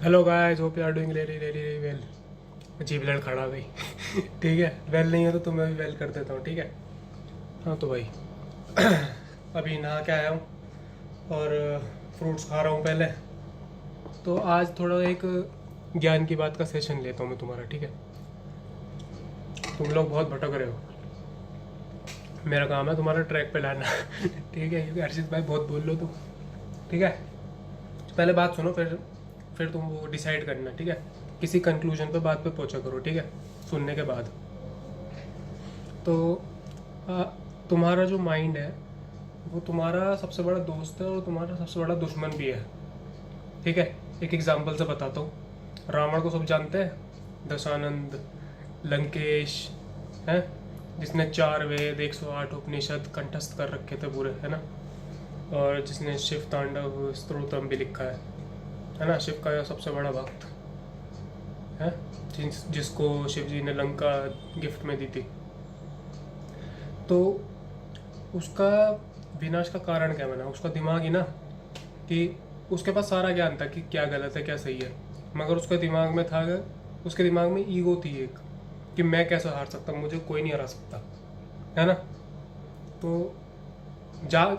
Hello guys, hope you are doing very very well. अजीब लड़ खड़ा भाई। ठीक है, वेल नहीं है तो तुम्हें भी वेल कर देता हूँ। ठीक है, हाँ तो भाई अभी नहा के आया हूँ और फ्रूट्स खा रहा हूँ पहले। तो आज थोड़ा एक ज्ञान की बात का सेशन लेता हूँ मैं तुम्हारा। ठीक है, तुम लोग बहुत भटक रहे हो, मेरा काम है तुम्हारा ट्रैक पे लाना। ठीक है, क्योंकि हर्षित भाई बहुत बोल लो तुम। ठीक है, तो पहले बात सुनो, फिर तुम वो डिसाइड करना। ठीक है, किसी कंक्लूजन पे बात पे पहुंचा करो। ठीक है, सुनने के बाद। तो आ, तुम्हारा जो माइंड है वो तुम्हारा सबसे बड़ा दोस्त है और तुम्हारा सबसे बड़ा दुश्मन भी है। ठीक है, एक एग्जांपल से बताता हूँ। रावण को सब जानते हैं, दशानंद, लंकेश, है, जिसने 4 वेद 108 उपनिषद कंठस्थ कर रखे थे पूरे, है ना, और जिसने शिव तांडव स्तोत्रम भी लिखा है ना, शिव का सबसे बड़ा भक्त है, जिसको शिव जी ने लंका गिफ्ट में दी थी। तो उसका विनाश का कारण क्या बना? उसका दिमाग ही ना, कि उसके पास सारा ज्ञान था कि क्या गलत है क्या सही है, मगर उसके दिमाग में था, उसके दिमाग में ईगो थी एक, कि मैं कैसे हार सकता, मुझे कोई नहीं हरा सकता, है ना। तो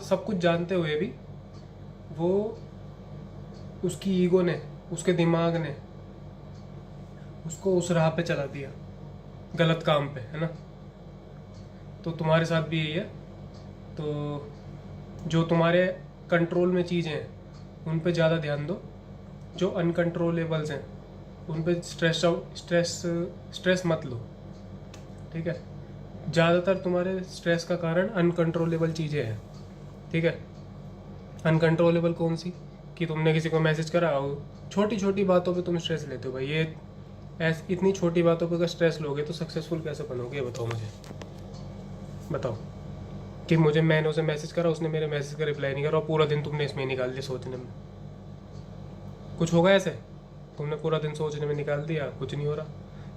सब कुछ जानते हुए भी वो, उसकी ईगो ने, उसके दिमाग ने उसको उस राह पे चला दिया, गलत काम पे, है ना। तो तुम्हारे साथ भी यही है। तो जो तुम्हारे कंट्रोल में चीज़ें हैं उन पे ज़्यादा ध्यान दो, जो अनकंट्रोलेबल्स हैं उन पे स्ट्रेस मत लो। ठीक है, ज़्यादातर तुम्हारे स्ट्रेस का कारण अनकंट्रोलेबल चीज़ें हैं। ठीक है, अनकंट्रोलेबल कौन सी? कि तुमने किसी को मैसेज करा हो, छोटी छोटी बातों पे तुम स्ट्रेस लेते हो भाई। ये इतनी छोटी बातों पे अगर स्ट्रेस लोगे तो सक्सेसफुल कैसे बनोगे? ये बताओ मुझे, बताओ। कि मैंने उसे मैसेज करा, उसने मेरे मैसेज का रिप्लाई नहीं करा, और पूरा दिन तुमने इसमें निकाल दिया सोचने में। कुछ होगा ऐसे? तुमने पूरा दिन सोचने में निकाल दिया, कुछ नहीं हो रहा।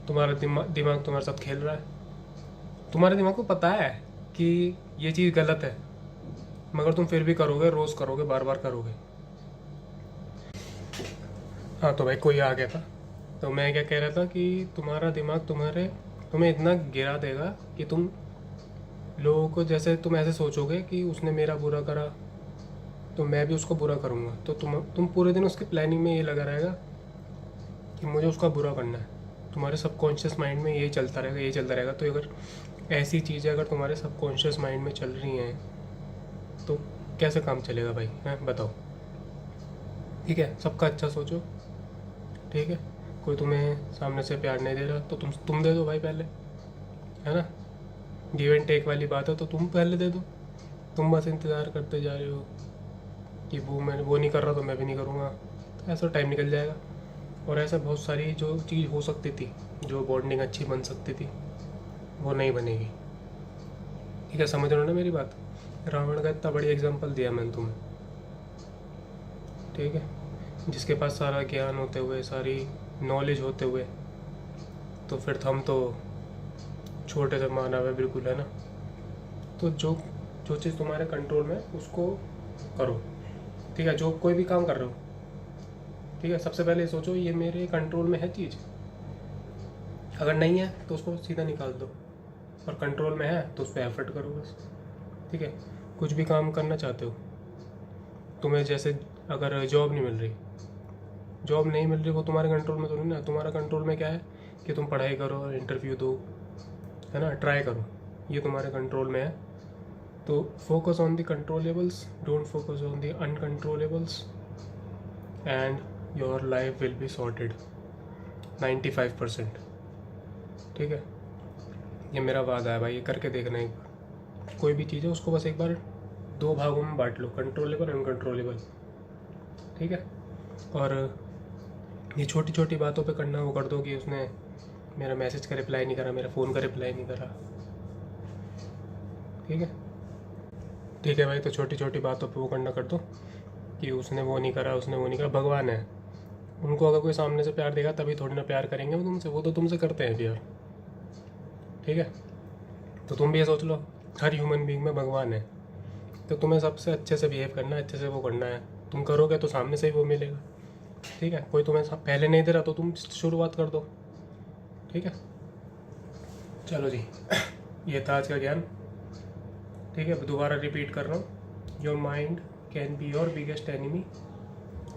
तुम्हारा दिमाग तुम्हारे साथ खेल रहा है। तुम्हारे दिमाग को पता है कि ये चीज़ गलत है, मगर तुम फिर भी करोगे, रोज़ करोगे, बार बार करोगे। हाँ तो भाई कोई आ गया था। तो मैं क्या कह रहा था कि तुम्हारा दिमाग तुम्हें इतना गिरा देगा कि तुम लोगों को, जैसे तुम ऐसे सोचोगे कि उसने मेरा बुरा करा तो मैं भी उसको बुरा करूँगा, तो तुम पूरे दिन उसके प्लानिंग में ये लगा रहेगा कि मुझे उसका बुरा करना है। तुम्हारे सबकॉन्शियस माइंड में यही चलता रहेगा, यही चलता रहेगा। तो अगर ऐसी चीज़ें अगर तुम्हारे सबकॉन्शियस माइंड में चल रही हैं तो कैसे काम चलेगा भाई, हैं बताओ। ठीक है, सबका अच्छा सोचो। ठीक है, कोई तुम्हें सामने से प्यार नहीं दे रहा तो तुम दे दो भाई पहले, है ना। गिव एंड टेक वाली बात है, तो तुम पहले दे दो। तुम बस इंतज़ार करते जा रहे हो कि वो नहीं कर रहा तो मैं भी नहीं करूँगा, तो ऐसा टाइम निकल जाएगा। और ऐसा बहुत सारी जो चीज़ हो सकती थी, जो बॉन्डिंग अच्छी बन सकती थी, वो नहीं बनेगी। ठीक है, समझ रहे हो ना मेरी बात? रावण का इतना बड़ी एग्जांपल दिया मैंने तुम्हें। ठीक है, जिसके पास सारा ज्ञान होते हुए, सारी नॉलेज होते हुए, तो फिर हम तो छोटे से मानव है बिल्कुल, है ना। तो जो जो चीज़ तुम्हारे कंट्रोल में उसको करो। ठीक है, जो कोई भी काम कर रहे हो, ठीक है, सबसे पहले सोचो ये मेरे कंट्रोल में है चीज़। अगर नहीं है तो उसको सीधा निकाल दो, और कंट्रोल में है तो उस पर एफर्ट करो बस। ठीक है, कुछ भी काम करना चाहते हो, तुम्हें जैसे अगर जॉब नहीं मिल रही, वो तुम्हारे कंट्रोल में तो नहीं ना। तुम्हारा कंट्रोल में क्या है कि तुम पढ़ाई करो, इंटरव्यू दो, है ना, ट्राई करो, ये तुम्हारे कंट्रोल में है। तो focus on the controllables, don't focus on the uncontrollables, and your life will be sorted 95%। ठीक है, ये मेरा वादा है भाई, ये करके देखना एक बार। कोई भी चीज़ है उसको बस एक बार 2 भागों में बांट लो, कंट्रोलेबल अनकंट्रोलेबल। ठीक है, और ये छोटी छोटी बातों पे करना वो कर दो कि उसने मेरा मैसेज का रिप्लाई नहीं करा, मेरा फ़ोन का रिप्लाई नहीं करा। ठीक है, ठीक है भाई, तो छोटी छोटी बातों पे वो करना कर दो कि उसने वो नहीं करा, उसने वो नहीं करा। भगवान है, उनको अगर कोई सामने से प्यार देगा तभी थोड़ी ना प्यार करेंगे वो तुमसे, वो तो तुमसे करते हैं प्यार। ठीक है, तो तुम भी ये सोच लो, हर ह्यूमन बीइंग में भगवान है। तो तुम्हें सबसे अच्छे से बिहेव करना है, अच्छे से वो करना है। तुम करोगे तो सामने से ही वो मिलेगा। ठीक है, कोई तुम्हें पहले नहीं दे रहा तो तुम शुरुआत कर दो, ठीक है। चलो जी, ये था आज का ज्ञान, ठीक है। दोबारा रिपीट कर रहा हूँ, your mind can be your biggest enemy,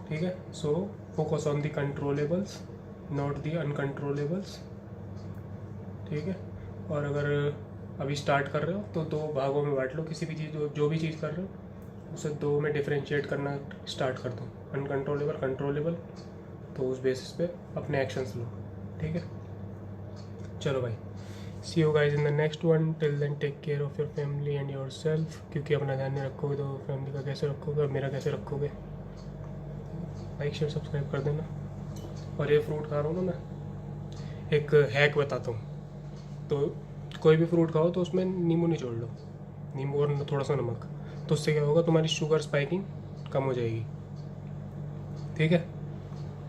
ठीक है। So focus on the controllables not the uncontrollables, ठीक है। और अगर अभी स्टार्ट कर रहे हो तो 2 भागों में बांट लो, किसी भी चीज़ जो भी चीज़ कर रहे हो उसे 2 में डिफरेंशिएट करना स्टार्ट कर दो, अनकंट्रोलेबल कंट्रोलेबल, तो उस बेसिस पे अपने एक्शंस लो, ठीक है। चलो भाई, see you guys in the next one, till then take care of your family and yourself, क्योंकि अपना ध्यान नहीं रखोगे तो फैमिली का कैसे रखोगे और मेरा कैसे रखोगे। लाइक शेयर सब्सक्राइब कर देना। और ये फ्रूट खा रहा हूँ ना मैं, एक हैक बताता हूँ, तो कोई भी फ्रूट खाओ तो उसमें नींबू निचोड़ लो, नींबू और थोड़ा सा नमक, तो उससे क्या होगा, तुम्हारी शुगर स्पाइकिंग कम हो जाएगी, ठीक है।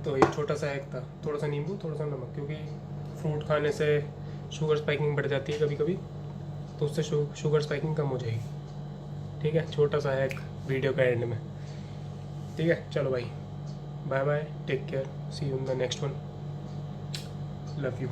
तो ये छोटा सा हैक था, थोड़ा सा नींबू थोड़ा सा नमक, क्योंकि फ्रूट खाने से शुगर स्पाइकिंग बढ़ जाती है कभी कभी, तो उससे शुगर स्पाइकिंग कम हो जाएगी, ठीक है। छोटा सा हैक वीडियो का एंड में, ठीक है। चलो भाई, bye bye, take care, see you in the next one, love you.